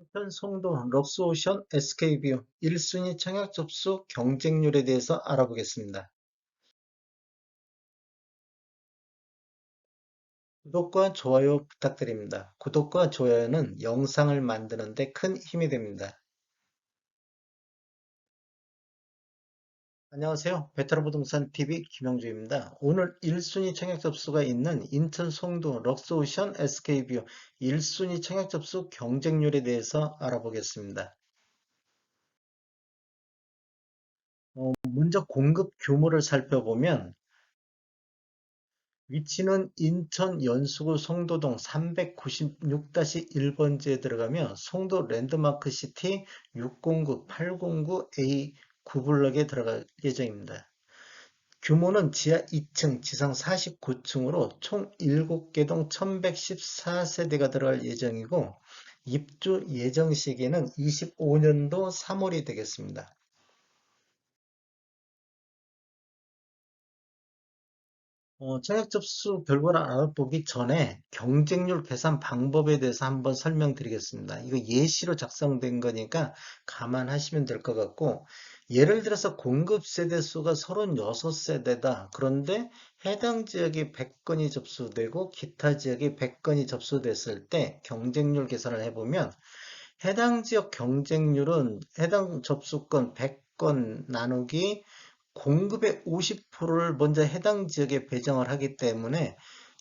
인천 송도 럭스오션 SK뷰 1순위 청약 접수 경쟁률에 대해서 알아보겠습니다. 구독과 좋아요 부탁드립니다. 구독과 좋아요는 영상을 만드는 데 큰 힘이 됩니다. 안녕하세요. 베테랑부동산 TV 김영주입니다. 오늘 1순위 청약 접수가 있는 인천 송도 럭스오션 SK뷰 1순위 청약 접수 경쟁률에 대해서 알아보겠습니다. 먼저 공급 규모를 살펴보면 위치는 인천 연수구 송도동 396-1번지에 들어가며 송도 랜드마크 시티 609, 809A 9블럭에 들어갈 예정입니다. 규모는 지하 2층, 지상 49층으로 총 7개 동 1114세대가 들어갈 예정이고 입주 예정 시기는 25년도 3월이 되겠습니다. 청약 접수 결과를 알아보기 전에 경쟁률 계산 방법에 대해서 한번 설명드리겠습니다. 이거 예시로 작성된 거니까 감안하시면 될 것 같고, 예를 들어서 공급 세대 수가 36세대다. 그런데 해당 지역이 100건이 접수되고 기타 지역이 100건이 접수됐을 때 경쟁률 계산을 해보면 해당 지역 경쟁률은 해당 접수건 100건 나누기 공급의 50%를 먼저 해당 지역에 배정을 하기 때문에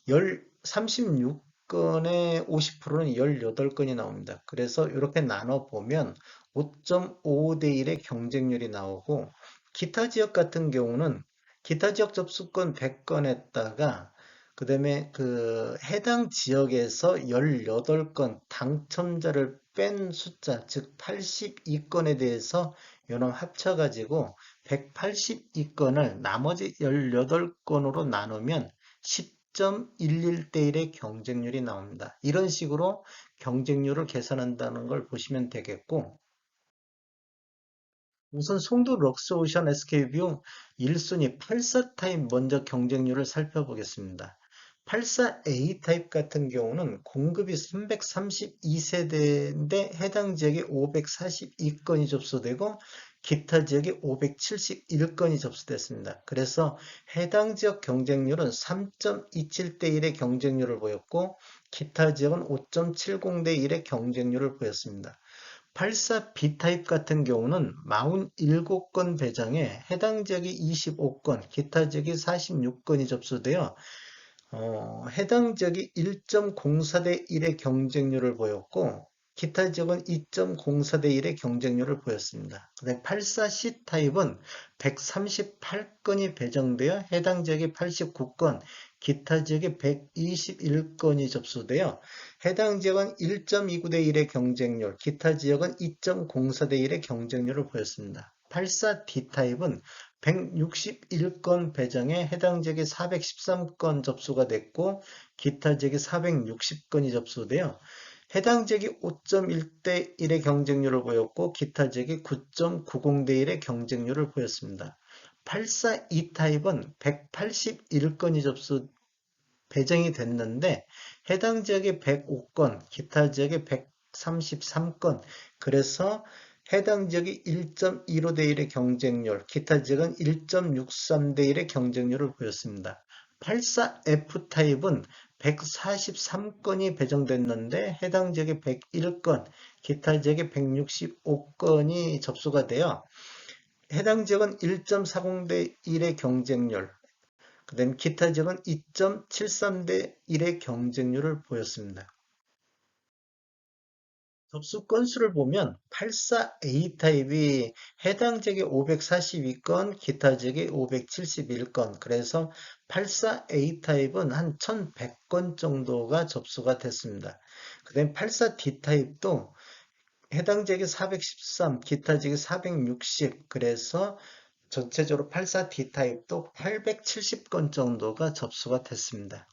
36건의 50%는 18건이 나옵니다. 그래서 이렇게 나눠보면 5.5대 1의 경쟁률이 나오고 기타 지역 같은 경우는 기타 지역 접수권 100건에다가 그 다음에 그 해당 지역에서 18건 당첨자를 뺀 숫자, 즉 82건에 대해서 요놈 합쳐가지고 182건을 나머지 18건으로 나누면 10.11대 1의 경쟁률이 나옵니다. 이런 식으로 경쟁률을 계산한다는 걸 보시면 되겠고, 우선 송도 럭스오션 SK뷰 1순위 84 타입 먼저 경쟁률을 살펴보겠습니다. 84A 타입 같은 경우는 공급이 332세대인데 해당 지역에 542건이 접수되고 기타 지역에 571건이 접수됐습니다. 그래서 해당 지역 경쟁률은 3.27대 1의 경쟁률을 보였고 기타 지역은 5.70대 1의 경쟁률을 보였습니다. 84B 타입 같은 경우는 47건 배정에 해당 지역이 25건, 기타 지역이 46건이 접수되어 해당 지역이 1.04대 1의 경쟁률을 보였고 기타 지역은 2.04대 1의 경쟁률을 보였습니다. 84C 타입은 138건이 배정되어 해당 지역이 89건, 기타 지역이 121건이 접수되어 해당 지역은 1.29대 1의 경쟁률, 기타 지역은 2.04대 1의 경쟁률을 보였습니다. 84D 타입은 161건 배정에 해당 지역에 413건 접수가 됐고 기타 지역에 460건이 접수되어 해당 지역이 5.1대 1의 경쟁률을 보였고 기타 지역이 9.90대 1의 경쟁률을 보였습니다. 84E 타입은 181건이 접수 배정이 됐는데 해당 지역에 105건, 기타 지역에 133건, 그래서 해당 지역이 1.15대 1의 경쟁률, 기타 지역은 1.63대 1의 경쟁률을 보였습니다. 84F 타입은 143건이 배정됐는데 해당 지역에 101건, 기타 지역에 165건이 접수가 되어 해당 지역은 1.40대 1의 경쟁률, 그 다음 기타 지역은 2.73대 1의 경쟁률을 보였습니다. 접수 건수를 보면 84A 타입이 해당 지역에 542건, 기타 지역에 571건, 그래서 84A 타입은 한 1100건 정도가 접수가 됐습니다. 그 다음 84D 타입도 해당 지역에 413, 기타 지역에 460, 그래서 전체적으로 84D 타입도 870건 정도가 접수가 됐습니다.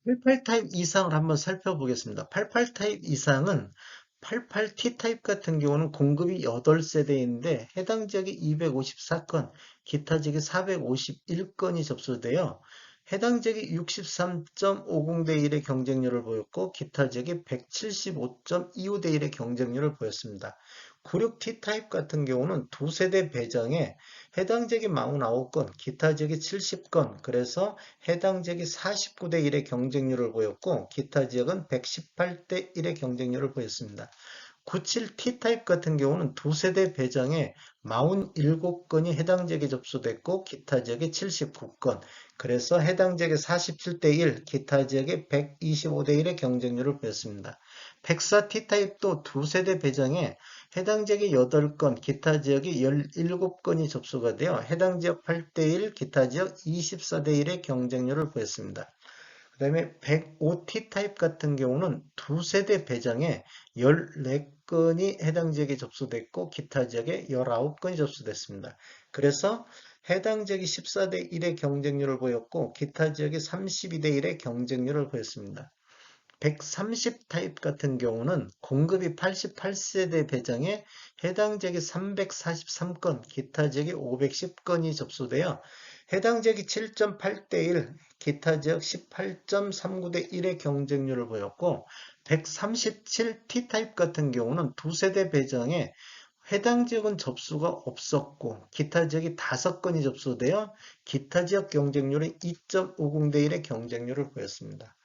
88 타입 이상을 한번 살펴보겠습니다. 88 타입 이상은 88T 타입 같은 경우는 공급이 8세대인데 해당 지역이 254건, 기타 지역이 451건이 접수되어 해당 지역이 63.50대 1의 경쟁률을 보였고 기타 지역이 175.25대 1의 경쟁률을 보였습니다. 96 T타입 같은 경우는 두 세대 배정에 해당 지역이 49건, 기타 지역이 70건, 그래서 해당 지역이 49대 1의 경쟁률을 보였고 기타 지역은 118대 1의 경쟁률을 보였습니다. 97 T타입 같은 경우는 두 세대 배정에 47건이 해당 지역에 접수됐고 기타 지역에 79건, 그래서 해당 지역에 47대 1, 기타 지역에 125대 1의 경쟁률을 보였습니다. 104 T타입도 두 세대 배정에 해당 지역에 8건, 기타 지역이 17건이 접수가 되어 해당 지역 8대 1, 기타 지역 24대 1의 경쟁률을 보였습니다. 그 다음에 105 T타입 같은 경우는 두 세대 배정에 14건이 해당 지역에 접수됐고 기타 지역에 19건이 접수됐습니다. 그래서 해당 지역이 14대 1의 경쟁률을 보였고 기타 지역이 32대 1의 경쟁률을 보였습니다. 130 타입 같은 경우는 공급이 88세대 배정에 해당 지역이 343건, 기타 지역이 510건이 접수되어 해당 지역이 7.8대 1, 기타 지역 18.39대 1의 경쟁률을 보였고 137 T타입 같은 경우는 두 세대 배정에 해당 지역은 접수가 없었고 기타 지역이 5건이 접수되어 기타 지역 경쟁률은 2.50대 1의 경쟁률을 보였습니다.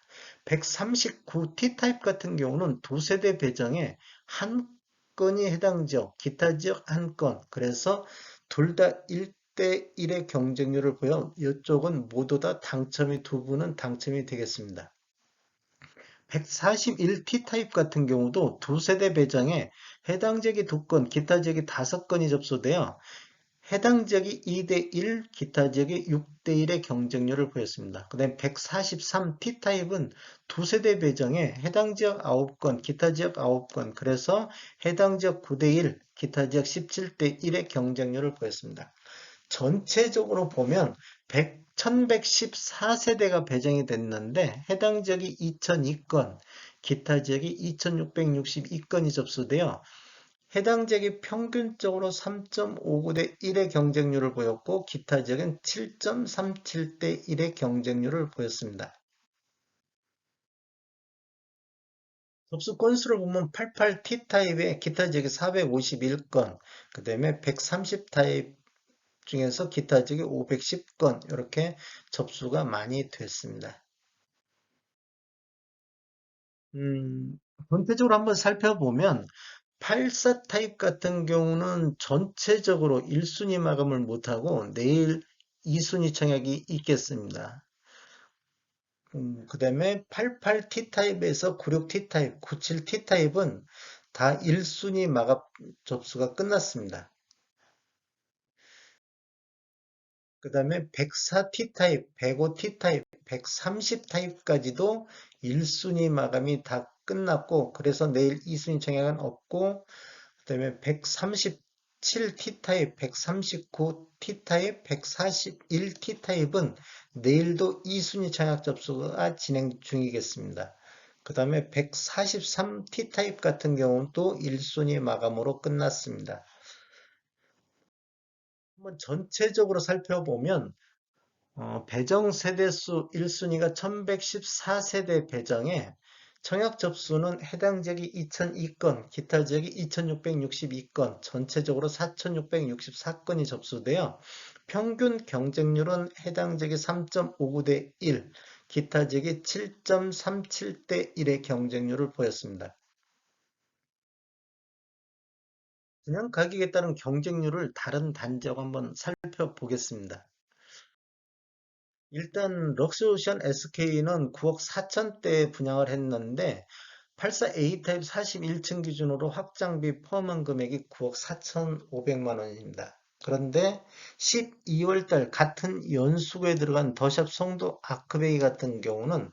139 T타입 같은 경우는 두 세대 배정에 한 건이 해당 지역, 기타 지역 한 건, 그래서 둘 다 1대 1의 경쟁률을 보여 이쪽은 모두 다 당첨이 두 분은 당첨이 되겠습니다. 141 T타입 같은 경우도 두 세대 배정에 해당 지역이 두 건, 기타 지역이 5건이 접수되어 해당 지역이 2대 1, 기타 지역이 6대 1의 경쟁률을 보였습니다. 그 다음에 143 T타입은 두 세대 배정에 해당 지역 9건, 기타 지역 9건, 그래서 해당 지역 9대 1, 기타 지역 17대 1의 경쟁률을 보였습니다. 전체적으로 보면 1114세대가 배정이 됐는데 해당 지역이 2002건, 기타 지역이 2662건이 접수되어 해당 지역이 평균적으로 3.59대 1의 경쟁률을 보였고 기타 지역은 7.37대 1의 경쟁률을 보였습니다. 접수 건수를 보면 88 T타입의 기타 지역이 451건, 그 다음에 130 타입 중에서 기타 지역이 510건 이렇게 접수가 많이 됐습니다. 음, 전체적으로 한번 살펴보면 84 타입 같은 경우는 전체적으로 1순위 마감을 못하고 내일 2순위 청약이 있겠습니다. 그 다음에 88 T타입에서 96 T타입, 97 T타입은 다 1순위 마감 접수가 끝났습니다. 그 다음에 104 T타입, 105 T타입, 130 타입까지도 1순위 마감이 다 끝났고 그래서 내일 2순위 청약은 없고 그다음에 137 T타입, 139 T타입, 141 T타입은 내일도 2순위 청약 접수가 진행 중이겠습니다. 그 다음에 143 T타입 같은 경우는 또 1순위 마감으로 끝났습니다. 한번 전체적으로 살펴보면 배정 세대수 1순위가 1114세대 배정에 청약 접수는 해당 지역이 2002건, 기타 지역이 2662건, 전체적으로 4664건이 접수되어 평균 경쟁률은 해당 지역이 3.59대 1, 기타 지역이 7.37대 1의 경쟁률을 보였습니다. 분양 가격에 따른 경쟁률을 다른 단지하고 한번 살펴보겠습니다. 일단 럭스오션 SK는 9억 4천대 분양을 했는데 84A 타입 41층 기준으로 확장비 포함한 금액이 9억 4,500만 원입니다. 그런데 12월 달 같은 연수구에 들어간 더샵 송도 아크베이 같은 경우는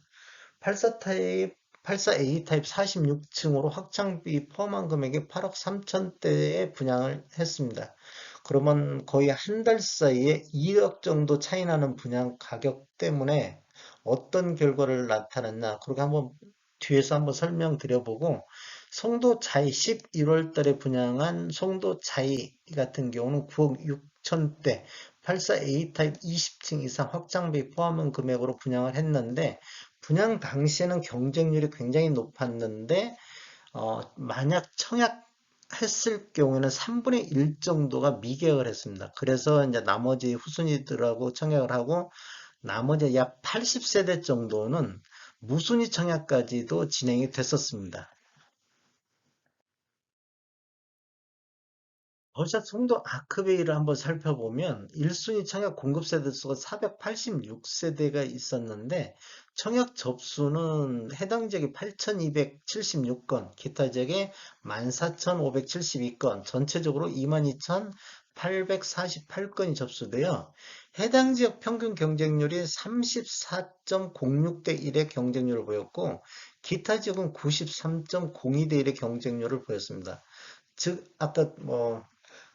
84 타입 84A 타입 46층으로 확장비 포함한 금액이 8억 3천대에 분양을 했습니다. 그러면 거의 한 달 사이에 2억 정도 차이 나는 분양 가격 때문에 어떤 결과를 나타냈나 그렇게 한번 뒤에서 한번 설명드려보고 송도 차이 11월 달에 분양한 송도 차이 같은 경우는 9억 6천대 84 A타입 20층 이상 확장비 포함은 금액으로 분양을 했는데 분양 당시에는 경쟁률이 굉장히 높았는데 만약 청약했을 경우에는 3분의 1 정도가 미계약을 했습니다. 그래서 이제 나머지 후순위들하고 청약을 하고 나머지 약 80세대 정도는 무순위 청약까지도 진행이 됐었습니다. 버샷 송도 아크베이를 한번 살펴보면 1순위 청약 공급 세대 수가 486세대가 있었는데 청약 접수는 해당 지역이 8,276건, 기타 지역에 14,572건, 전체적으로 22,848건이 접수되어 해당 지역 평균 경쟁률이 34.06대 1의 경쟁률을 보였고 기타 지역은 93.02대 1의 경쟁률을 보였습니다. 즉 아까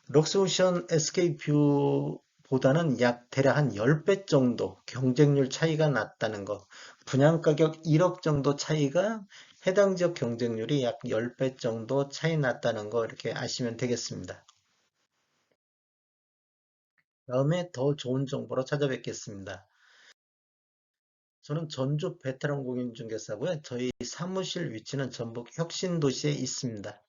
럭스오션 SK뷰보다는 약 대략 한 10배 정도 경쟁률 차이가 났다는 거. 분양가격 1억 정도 차이가 해당 지역 경쟁률이 약 10배 정도 차이 났다는 거 이렇게 아시면 되겠습니다. 다음에 더 좋은 정보로 찾아뵙겠습니다. 저는 전주 베테랑 공인중개사고요. 저희 사무실 위치는 전북 혁신도시에 있습니다.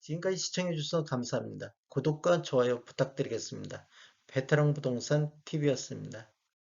지금까지 시청해주셔서 감사합니다. 구독과 좋아요 부탁드리겠습니다. 베테랑 부동산 TV였습니다.